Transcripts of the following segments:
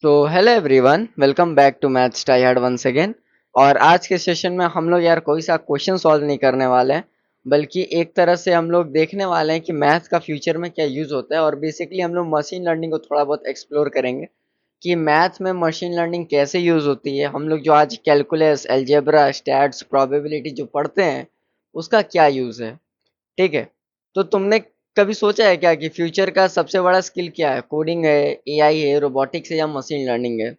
तो hello everyone, welcome back to maths try hard once again. और आज के सेशन में हम लोग यार कोई सा क्वेश्चन सॉल्व नहीं करने वाले हैं, बल्कि एक तरह से हम लोग देखने वाले हैं कि मैथ का फ्यूचर में क्या यूज़ होता है। और बेसिकली हम लोग मशीन लर्निंग को थोड़ा बहुत एक्सप्लोर करेंगे कि मैथ में मशीन लर्निंग कैसे यूज़ होती है। हम लोग जो आज कैलकुलस, अलजेब्रा, स्टैट्स, प्रोबेबिलिटी जो पढ़ते हैं उसका क्या यूज़ है। ठीक है। तो तुमने कभी सोचा है क्या कि फ्यूचर का सबसे बड़ा स्किल क्या है? कोडिंग है, एआई है, रोबोटिक्स है या मशीन लर्निंग है?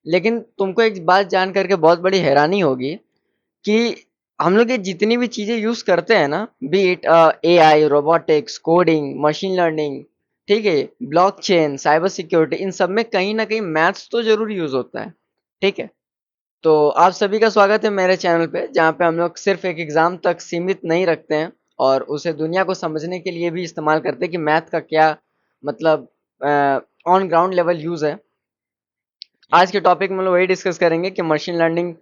लेकिन तुमको एक बात जान करके बहुत बड़ी हैरानी होगी कि हम लोग ये जितनी भी चीज़ें यूज़ करते हैं ना, B it AI, robotics, coding, machine learning, ठीक है, ब्लॉकचेन, साइबर सिक्योरिटी, इन सब में कहीं ना कहीं मैथ्स तो जरूर यूज़ होता है। ठीक है। तो आप सभी का स्वागत है मेरे चैनल पे, जहाँ पे हम लोग सिर्फ एक एग्ज़ाम तक सीमित नहीं रखते हैं और उसे दुनिया को समझने के लिए भी इस्तेमाल करते हैं कि मैथ का क्या मतलब ऑन ग्राउंड लेवल यूज़ है। आज के टॉपिक में हम लोग वही डिस्कस करेंगे कि मशीन लर्निंग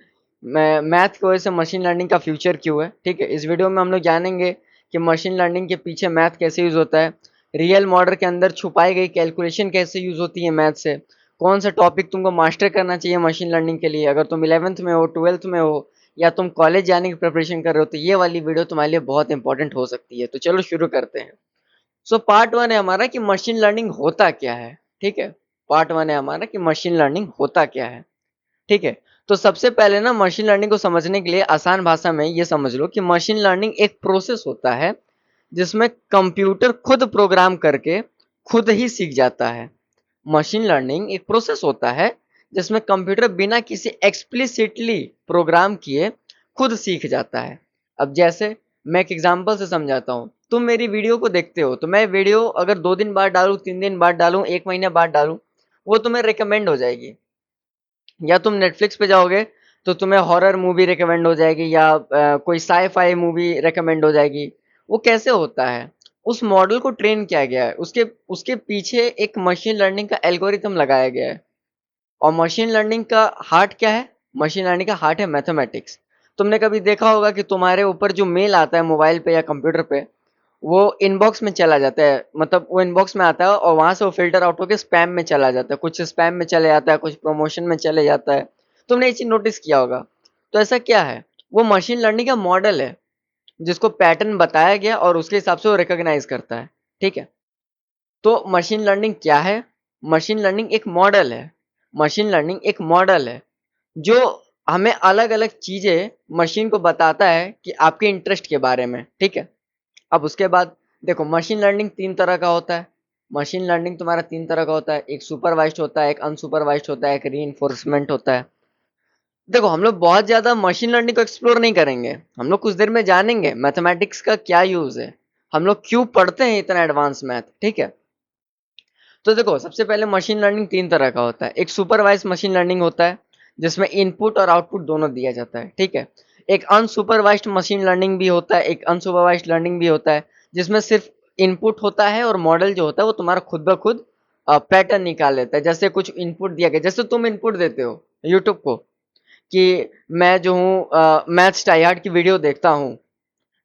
मैथ की वजह से मशीन लर्निंग का फ्यूचर क्यों है। ठीक है। इस वीडियो में हम लोग जानेंगे कि मशीन लर्निंग के पीछे मैथ कैसे यूज़ होता है, रियल मॉडल के अंदर छुपाई गई कैलकुलेशन कैसे यूज़ होती है मैथ से, कौन सा टॉपिक तुमको मास्टर करना चाहिए मशीन लर्निंग के लिए अगर तुम 11th में हो, 12th में हो, या तुम कॉलेज जाने की प्रिपरेशन कर रहे हो, तो ये वाली वीडियो तुम्हारे लिए बहुत इंपॉर्टेंट हो सकती है। तो चलो शुरू करते हैं। सो पार्ट वन है हमारा कि मशीन लर्निंग होता क्या है। ठीक है। पार्ट वन है हमारा कि मशीन लर्निंग होता क्या है। ठीक है। तो सबसे पहले ना मशीन लर्निंग को समझने के लिए आसान भाषा में ये समझ लो कि मशीन लर्निंग एक प्रोसेस होता है जिसमें कंप्यूटर खुद प्रोग्राम करके खुद ही सीख जाता है। मशीन लर्निंग एक प्रोसेस होता है जिसमें कंप्यूटर बिना किसी एक्सप्लिसिटली प्रोग्राम किए खुद सीख जाता है। अब जैसे मैं एक एग्जांपल से समझाता हूँ। तुम मेरी वीडियो को देखते हो तो मैं वीडियो अगर 2 दिन बाद डालूँ, 3 दिन बाद डालूँ, 1 महीने बाद डालूँ, वो तुम्हें रिकमेंड हो जाएगी। या तुम नेटफ्लिक्स पे जाओगे तो तुम्हें हॉरर मूवी रिकमेंड हो जाएगी या कोई साई-फाई मूवी रिकमेंड हो जाएगी। वो कैसे होता है? उस मॉडल को ट्रेन किया गया है। उसके उसके पीछे एक मशीन लर्निंग का एल्गोरिथम लगाया गया है। और मशीन लर्निंग का हार्ट क्या है? मशीन लर्निंग का हार्ट है मैथमेटिक्स। तुमने कभी देखा होगा कि तुम्हारे ऊपर जो मेल आता है मोबाइल पे या कंप्यूटर पे, वो इनबॉक्स में चला जाता है। मतलब वो इनबॉक्स में आता है और वहां से वो फिल्टर आउट होकर स्पैम में चला जाता है। कुछ स्पैम में चले जाता है, कुछ प्रमोशन में चले जाता है। तुमने ये चीज नोटिस किया होगा। तो ऐसा क्या है? वो मशीन लर्निंग का मॉडल है जिसको पैटर्न बताया गया और उसके हिसाब से वो रिकॉग्नाइज करता है। ठीक है। तो मशीन लर्निंग क्या है? मशीन लर्निंग एक मॉडल है। मशीन लर्निंग एक मॉडल है जो हमें अलग अलग चीजें मशीन को बताता है कि आपके इंटरेस्ट के बारे में। ठीक है। अब उसके बाद देखो, मशीन लर्निंग तीन तरह का होता है। मशीन लर्निंग तुम्हारा तीन तरह का होता है। एक सुपरवाइज्ड होता है, एक अनसुपरवाइज्ड होता है, एक रीइंफोर्समेंट होता है। देखो, हम लोग बहुत ज्यादा मशीन लर्निंग को एक्सप्लोर नहीं करेंगे। हम लोग कुछ देर में जानेंगे मैथमेटिक्स का क्या यूज है, हम लोग क्यों पढ़ते हैं इतना एडवांस मैथ। ठीक है। तो देखो, सबसे पहले मशीन लर्निंग तीन तरह का होता है। एक सुपरवाइज मशीन लर्निंग होता है जिसमें इनपुट और आउटपुट दोनों दिया जाता है। ठीक है। एक अनसुपरवाइज्ड मशीन लर्निंग भी होता है, एक अनसुपरवाइज्ड लर्निंग भी होता है जिसमें सिर्फ इनपुट होता है और मॉडल जो होता है वो तुम्हारा खुद ब खुद पैटर्न निकाल लेता है। जैसे कुछ इनपुट दिया गया, जैसे तुम इनपुट देते हो यूट्यूब को कि मैं जो हूँ मैथ्स टाइहार्ड की वीडियो देखता हूँ,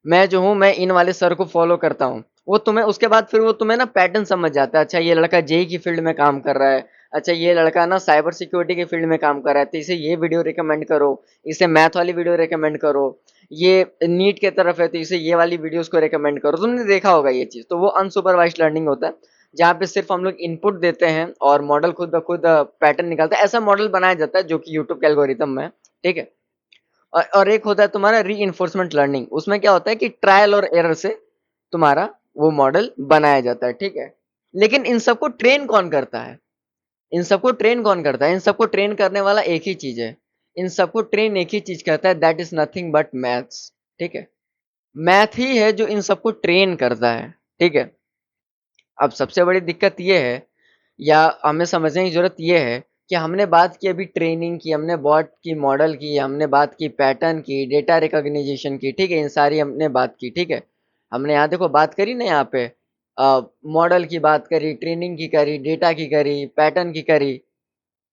मैं जो हूँ मैं इन वाले सर को फॉलो करता हूँ। वो तुम्हें उसके बाद फिर वो तुम्हें ना पैटर्न समझ जाता है। अच्छा, ये लड़का जेई की फील्ड में काम कर रहा है। अच्छा, ये लड़का ना साइबर सिक्योरिटी की फील्ड में काम कर रहा है, तो इसे ये वीडियो रिकमेंड करो, इसे मैथ वाली वीडियो रिकमेंड करो। ये नीट के तरफ है तो इसे ये वाली वीडियोस को रिकमेंड करो। तुमने देखा होगा ये चीज। तो वो अनसुपरवाइज्ड लर्निंग होता है जहाँ पे सिर्फ हम लोग इनपुट देते हैं और मॉडल खुद ब खुद पैटर्न निकालता है। ऐसा मॉडल बनाया जाता है जो कि यूट्यूब के एल्गोरिथम में है। ठीक है। और एक होता है तुम्हारा री इन्फोर्समेंट लर्निंग। उसमें क्या होता है कि ट्रायल और एरर से तुम्हारा वो मॉडल बनाया जाता है। ठीक है। लेकिन इन सबको ट्रेन कौन करता है? इन सबको ट्रेन कौन करता है? इन सबको ट्रेन करने वाला एक ही चीज है। इन सबको ट्रेन एक ही चीज करता है, that is nothing but maths. ठीक है। मैथ ही है जो इन सबको ट्रेन करता है। ठीक है। अब सबसे बड़ी दिक्कत ये है, या हमें समझने की जरूरत ये है कि हमने बात की अभी ट्रेनिंग की, हमने बॉट की, मॉडल की, हमने बात की पैटर्न की, डेटा रिकॉग्निशन की। ठीक है। इन सारी हमने बात की। ठीक है। हमने यहाँ देखो बात करी ना, यहाँ पे मॉडल की बात करी, ट्रेनिंग की करी, डेटा की करी, पैटर्न की करी।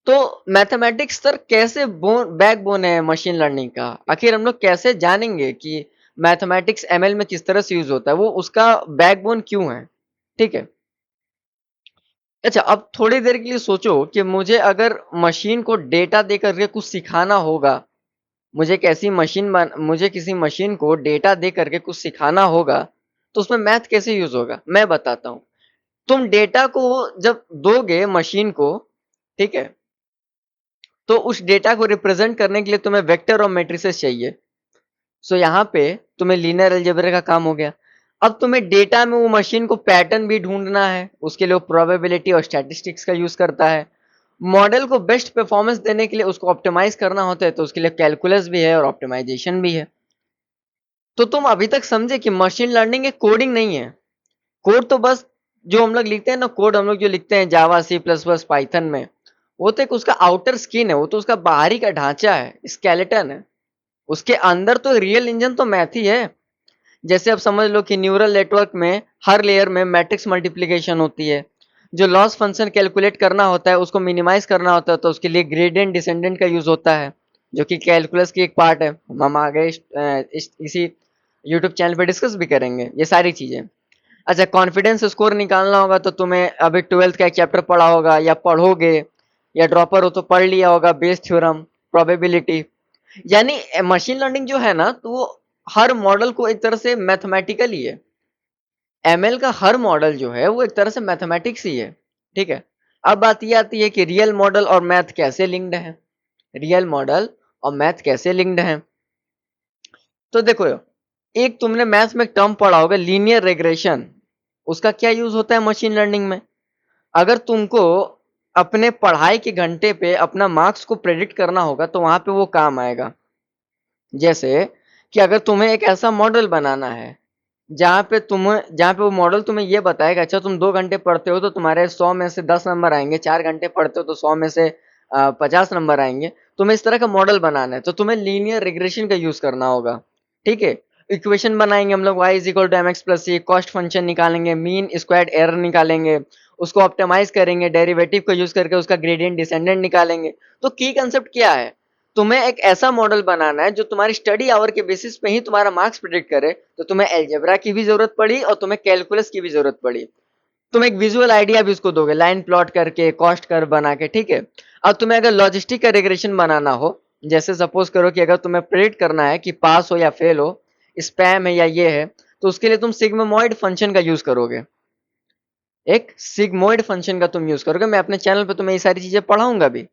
तो मैथमेटिक्स सर कैसे बैकबोन है मशीन लर्निंग का? आखिर हम लोग कैसे जानेंगे कि मैथमेटिक्स एमएल में किस तरह से यूज होता है, वो उसका बैकबोन क्यों है? ठीक है। अच्छा, अब थोड़ी देर के लिए सोचो कि मुझे अगर मशीन को डेटा दे करके कुछ सिखाना होगा, मुझे किसी मशीन को डेटा दे करके कुछ सिखाना होगा, तो उसमें मैथ कैसे यूज होगा? मैं बताता हूँ। तुम डेटा को जब दोगे मशीन को, ठीक है, तो उस डेटा को रिप्रेजेंट करने के लिए तुम्हें वेक्टर और मैट्रिसेस चाहिए। सो यहाँ पे तुम्हें लीनियर अलजेब्रा का काम हो गया। अब तुम्हें डेटा में वो मशीन को पैटर्न भी ढूंढना है, उसके लिए वो प्रोबेबिलिटी और स्टैटिस्टिक्स का यूज करता है। मॉडल को बेस्ट परफॉर्मेंस देने के लिए उसको ऑप्टिमाइज करना होता है, तो उसके लिए कैलकुलस भी है और ऑप्टिमाइजेशन भी है। तो तुम अभी तक समझे कि मशीन लर्निंग एक कोडिंग नहीं है। कोड तो बस जो हम लोग लिखते हैं ना, कोड हम लोग जो लिखते हैं जावा, सी प्लस प्लस, पाइथन में, वो तो एक उसका आउटर स्किन है, वो तो उसका बाहरी का ढांचा है, स्केलेटन है। उसके अंदर तो रियल इंजन तो मैथ ही है। जैसे अब समझ लो कि न्यूरल नेटवर्क में हर लेयर में मैट्रिक्स मल्टीप्लिकेशन होती है। जो लॉस फंक्शन कैलकुलेट करना होता है, उसको मिनिमाइज करना होता है, तो उसके लिए ग्रेडियंट डिसेंडेंट का यूज होता है, जो कि कैलकुलस की एक पार्ट है। हम आगे इसी यूट्यूब चैनल पे डिस्कस भी करेंगे ये सारी चीजें। अच्छा, कॉन्फिडेंस स्कोर निकालना होगा तो तुम्हें अभी 12th का एक चैप्टर पढ़ा होगा या पढ़ोगे, या ड्रॉपर हो तो पढ़ लिया होगा, बेस थ्योरम, प्रोबेबिलिटी। यानी मशीन लर्निंग जो है ना, तो वो हर मॉडल को एक तरह से मैथमेटिकल ही है। एमएल का हर मॉडल जो है वो एक तरह से मैथमेटिक्स ही है। ठीक है। अब बात ये आती है कि रियल मॉडल और मैथ कैसे लिंक्ड है। रियल मॉडल और मैथ कैसे लिंक्ड है? तो देखो, एक तुमने मैथ्स में टर्म पढ़ा होगा, लीनियर रेग्रेशन। उसका क्या यूज होता है मशीन लर्निंग में? अगर तुमको अपने पढ़ाई के घंटे पे अपना मार्क्स को प्रेडिक्ट करना होगा, तो वहां पे वो काम आएगा। जैसे कि अगर तुम्हें एक ऐसा मॉडल बनाना है जहाँ पे वो मॉडल तुम्हें ये बताएगा, अच्छा तुम 2 घंटे पढ़ते हो तो तुम्हारे 100 में से 10 नंबर आएंगे, 4 घंटे पढ़ते हो तो 100 में से 50 नंबर आएंगे। तुम्हें इस तरह का मॉडल बनाना है, तो तुम्हें लीनियर रिग्रेशन का यूज करना होगा। ठीक है। इक्वेशन बनाएंगे हम लोग, y is equal to m x plus c, cost function निकालेंगे, मीन स्क्वायर्ड एरर निकालेंगे, उसको ऑप्टिमाइज करेंगे, डेरिवेटिव को यूज करके उसका ग्रेडियंट डिसेंडेंट निकालेंगे। तो की कंसेप्ट क्या है? तुम्हें एक ऐसा मॉडल बनाना है जो तुम्हारी स्टडी आवर के बेसिस पे ही तुम्हारा मार्क्स प्रिडिक्ट करे। तो तुम्हें एल्जेब्रा की भी जरूरत पड़ी और तुम्हें कैलकुलस की भी जरूरत पड़ी। तुम एक विजुअल आइडिया भी उसको दोगे, लाइन प्लॉट करके, कॉस्ट कर्व बना के। ठीक है। अब तुम्हें अगर लॉजिस्टिक का रिग्रेशन बनाना हो, जैसे सपोज करो कि अगर तुम्हें प्रिडिक्ट करना है कि पास हो या फेल हो, स्पैम है या ये है, तो उसके लिए तुम सिग्मोइड फंक्शन का यूज करोगे। एक सिग्मोइड फंक्शन का तुम यूज करोगे। मैं अपने चैनल पे तुम्हें ये सारी चीजें पढ़ाऊंगा भी।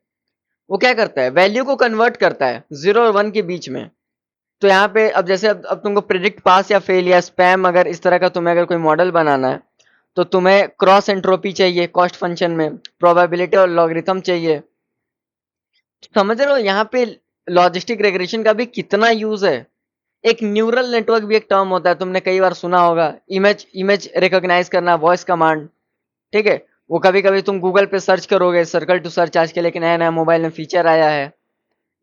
वो क्या करता है, वैल्यू को कन्वर्ट करता है 0 और 1 के बीच में। तो यहाँ पे अब जैसे अब तुमको प्रिडिक्ट पास या फेल या स्पैम, अगर इस तरह का तुम्हें अगर कोई मॉडल बनाना है, तो तुम्हें क्रॉस एंट्रोपी चाहिए कॉस्ट फंक्शन में, प्रोबेबिलिटी और लॉगरिथम चाहिए। समझ रहे हो यहाँ पे लॉजिस्टिक रिग्रेशन का भी कितना यूज है। एक न्यूरल नेटवर्क भी एक टर्म होता है, तुमने कई बार सुना होगा, इमेज इमेज रिकॉग्नाइज करना, वॉइस कमांड। ठीक है। वो कभी कभी तुम गूगल पे सर्च करोगे, सर्कल टू सर्च आज के लेकिन नया नया मोबाइल में फीचर आया है।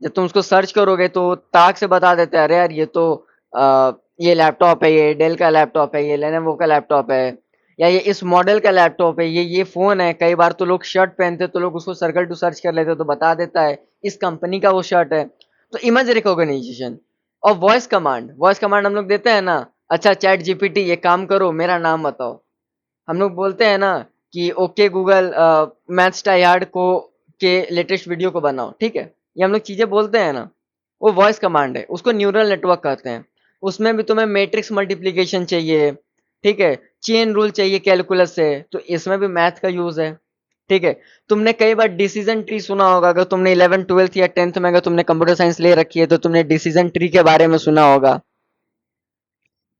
जब तुम उसको सर्च करोगे तो ताक से बता देते हैं, अरे यार ये तो ये लैपटॉप है, ये डेल का लैपटॉप है, ये लेनोवो का लैपटॉप है, या ये इस मॉडल का लैपटॉप है, ये फोन है। कई बार तो लोग शर्ट पहनते तो लोग उसको सर्कल टू सर्च कर लेते, तो बता देता है इस कंपनी का वो शर्ट है। तो इमेज रिकॉग्निशन। और वॉइस कमांड हम लोग देते हैं ना, अच्छा चैट जीपीटी ये काम करो, मेरा नाम बताओ। हम लोग बोलते हैं ना कि okay Google, maths tie hard को के लेटेस्ट वीडियो को बनाओ। ठीक है। ये हम लोग चीजें बोलते हैं ना, वो वॉइस कमांड है, उसको न्यूरल नेटवर्क कहते हैं। उसमें भी तुम्हें मैट्रिक्स मल्टीप्लिकेशन चाहिए। ठीक है। चेन रूल चाहिए कैलकुलस से, तो इसमें भी मैथ का यूज है। ठीक है। तुमने कई बार डिसीजन ट्री सुना होगा, अगर तुमने 11 12th या 10th में अगर तुमने कंप्यूटर साइंस ले रखी है, तो तुमने डिसीजन ट्री के बारे में सुना होगा।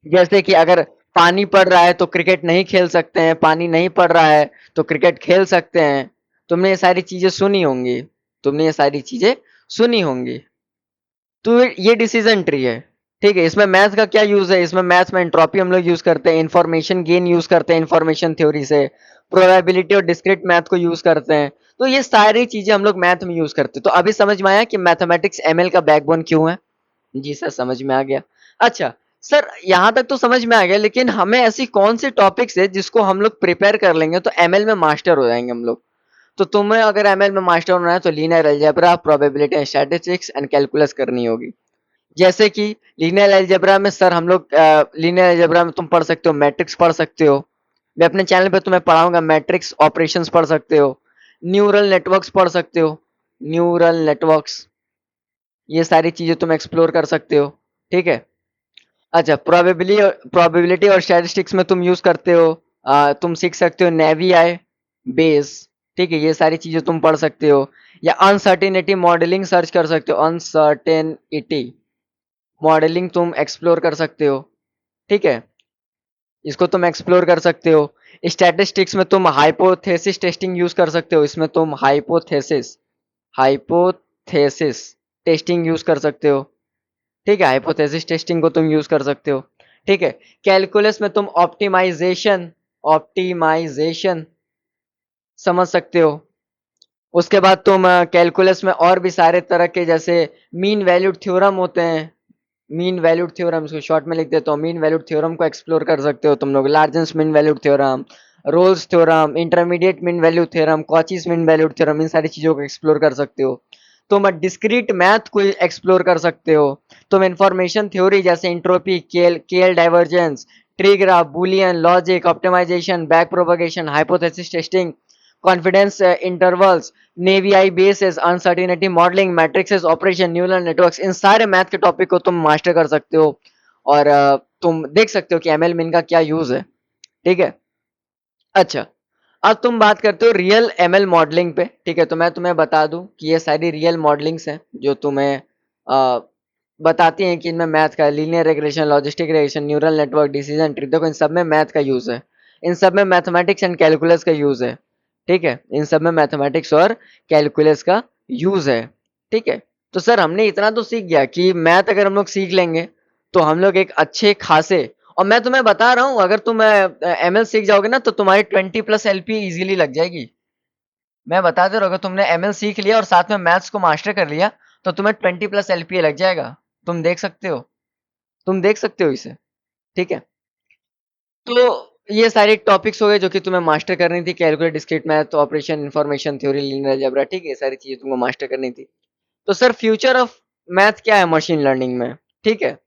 जैसे कि अगर पानी पड़ रहा है तो क्रिकेट नहीं खेल सकते हैं, पानी नहीं पड़ रहा है तो क्रिकेट खेल सकते हैं। तुमने ये सारी चीजें सुनी होंगी। तुमने ये सारी चीजें सुनी होंगी। तो ये डिसीजन ट्री है। ठीक है। इसमें मैथ का क्या यूज है? इसमें मैथ में एंट्रोपी हम लोग यूज करते हैं, इंफॉर्मेशन गेन यूज करते हैं इंफॉर्मेशन थ्योरी से, प्रोबेबिलिटी और डिस्क्रीट मैथ को यूज करते हैं। तो ये सारी चीजें हम लोग मैथ में यूज करते हैं। तो अभी समझ में आया कि मैथमेटिक्स एमएल का बैकबोन क्यों है? जी सर, समझ में आ गया। अच्छा सर, यहाँ तक तो समझ में आ गया, लेकिन हमें ऐसी कौन सी टॉपिक्स है जिसको हम लोग प्रिपेयर कर लेंगे तो एमएल में मास्टर हो जाएंगे हम लोग? तो तुम्हें अगर एमएल में मास्टर होना है तो linear algebra, probability and statistics and calculus करनी होगी। जैसे कि लीनियर अलजेब्रा में सर हम लोग लीनियर अलजेब्रा में तुम पढ़ सकते हो, मैट्रिक्स पढ़ सकते हो। मैं अपने चैनल पे तुम्हें पढ़ाऊंगा, मैट्रिक्स ऑपरेशंस पढ़ सकते हो, न्यूरल नेटवर्क्स पढ़ सकते हो, न्यूरल नेटवर्क्स, ये सारी चीजें तुम एक्सप्लोर कर सकते हो। ठीक है। अच्छा, प्रोबेबिलिटी और स्टैटिस्टिक्स में तुम यूज करते हो, तुम सीख सकते हो नेवी आई बेस। ठीक है, ये सारी चीजें तुम पढ़ सकते हो, या अनसर्टेनिटी मॉडलिंग सर्च कर सकते हो, अनसर्टेनिटी मॉडलिंग तुम एक्सप्लोर कर सकते हो। ठीक है, इसको तुम एक्सप्लोर कर सकते हो। स्टैटिस्टिक्स में तुम हाइपोथेसिस टेस्टिंग यूज कर सकते हो, इसमें तुम हाइपोथेसिस हाइपोथेसिस टेस्टिंग यूज कर सकते हो। ठीक है, हाइपोथेसिस टेस्टिंग को तुम यूज कर सकते हो। ठीक है, कैलकुलस में तुम ऑप्टिमाइजेशन ऑप्टिमाइजेशन समझ सकते हो। उसके बाद तुम कैलकुलस में और भी सारे तरह के, जैसे मीन वैल्यूड थ्योरम होते हैं, मीन वैल्यूड थ्योरम, इसको शॉर्ट में लिख देता हूँ, मीन वैल्यूड थ्योरम को एक्सप्लोर कर सकते हो तुम लोग। Largest mean valued theorem, Rolle's theorem, intermediate mean value theorem, Cauchy's mean valued theorem, इन सारी चीजों को एक्सप्लोर कर सकते हो। तुम डिस्क्रीट मैथ को एक्सप्लोर कर सकते हो। तुम इंफॉर्मेशन थ्योरी जैसे entropy, KL divergence, tree graph, Boolean logic, optimisation, back propagation, hypothesis testing, confidence intervals, naive Bayes, uncertainty modelling, matrices operation, neural networks, इन सारे मैथ के टॉपिक को तुम मास्टर कर सकते हो। और तुम देख सकते हो कि एमएल में इनका क्या यूज है। ठीक है। अच्छा, अब तुम बात करते हो रियल एमएल मॉडलिंग पे। ठीक है, तो मैं तुम्हें बता दूं कि ये सारी रियल मॉडलिंग्स हैं जो तुम्हें अ, बताती हैं कि इनमें मैथ का, linear regression, logistic regression, neural network, decision tree, देखो इन सब में मैथ का यूज है, इन सब में मैथमेटिक्स एंड कैलकुलस का यूज है। ठीक है, इन सब में मैथमेटिक्स और कैलकुलस का यूज है। ठीक है, तो सर हमने इतना तो सीख गया कि मैथ अगर हम लोग सीख लेंगे तो हम लोग एक अच्छे खासे, और मैं तुम्हें बता रहा हूँ, अगर तुम एमएल सीख जाओगे ना तो तुम्हारी 20+ एलपी इजीली लग जाएगी। मैं बता दे रहा हूँ, अगर तुमने एमएल सीख लिया और साथ में मैथ्स को मास्टर कर लिया तो तुम्हें 20+ एलपी लग जाएगा। तुम देख सकते हो, तुम देख सकते हो इसे। ठीक है, तो ये सारे टॉपिक्स हो गए जो कि तुम्हें मास्टर करनी थी, calculate, discrete math, operation, information theory, linear algebra. ठीक है, ये सारी चीजें तुमको मास्टर करनी थी। तो सर फ्यूचर ऑफ मैथ क्या है मशीन लर्निंग में? ठीक है,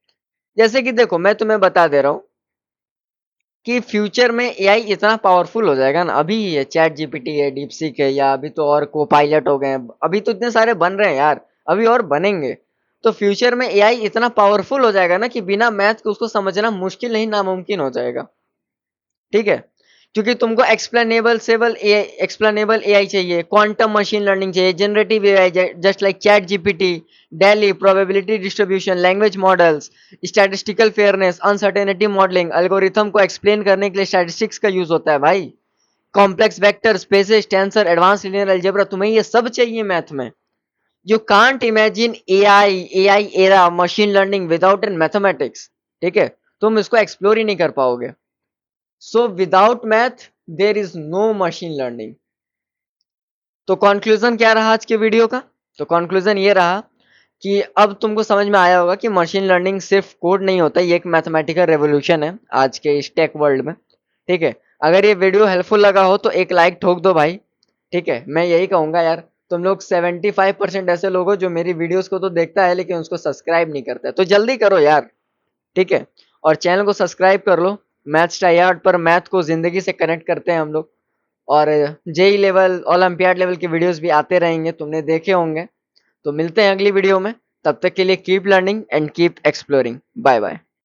जैसे कि देखो मैं तुम्हें बता दे रहा हूँ कि फ्यूचर में एआई इतना पावरफुल हो जाएगा ना, अभी ये चैट जीपीटी है, डीपसीक है, या अभी तो और को पायलट हो गए हैं, अभी तो इतने सारे बन रहे हैं यार, अभी और बनेंगे। तो फ्यूचर में एआई इतना पावरफुल हो जाएगा ना कि बिना मैथ के उसको समझना मुश्किल नहीं, नामुमकिन हो जाएगा। ठीक है, क्योंकि तुमको एक्सप्लेनेबल एआई चाहिए, क्वांटम मशीन लर्निंग चाहिए, generative AI just like chat GPT, daily probability distribution, language models, statistical fairness, uncertainty modelling, algorithm को एक्सप्लेन करने के लिए स्टैटिस्टिक्स का यूज होता है भाई, complex vector spaces, tensor, advance linear algebra, तुम्हें ये सब चाहिए मैथ में। You can't imagine AI era machine learning without an mathematics. ठीक है, तुम इसको एक्सप्लोर ही नहीं कर पाओगे। सो without math there is no machine learning. तो कंक्लूजन क्या रहा आज के वीडियो का? तो कंक्लूजन ये रहा कि अब तुमको समझ में आया होगा कि मशीन लर्निंग सिर्फ कोड नहीं होता, ये एक मैथमेटिकल रेवोल्यूशन है आज के इस टेक वर्ल्ड में। ठीक है, अगर ये वीडियो हेल्पफुल लगा हो तो एक लाइक ठोक दो भाई। ठीक है, मैं यही कहूंगा यार, तुम लोग 75% ऐसे लोग हो जो मेरी वीडियोस को तो देखता है लेकिन उसको सब्सक्राइब नहीं करता है, तो जल्दी करो यार। ठीक है, और चैनल को सब्सक्राइब कर लो। मैथ्स टाइयार्ड पर मैथ को जिंदगी से कनेक्ट करते हैं हम लोग, और जेई लेवल, ओलंपियाड लेवल के वीडियोस भी आते रहेंगे, तुमने देखे होंगे। तो मिलते हैं अगली वीडियो में, तब तक के लिए keep learning and keep exploring. Bye bye.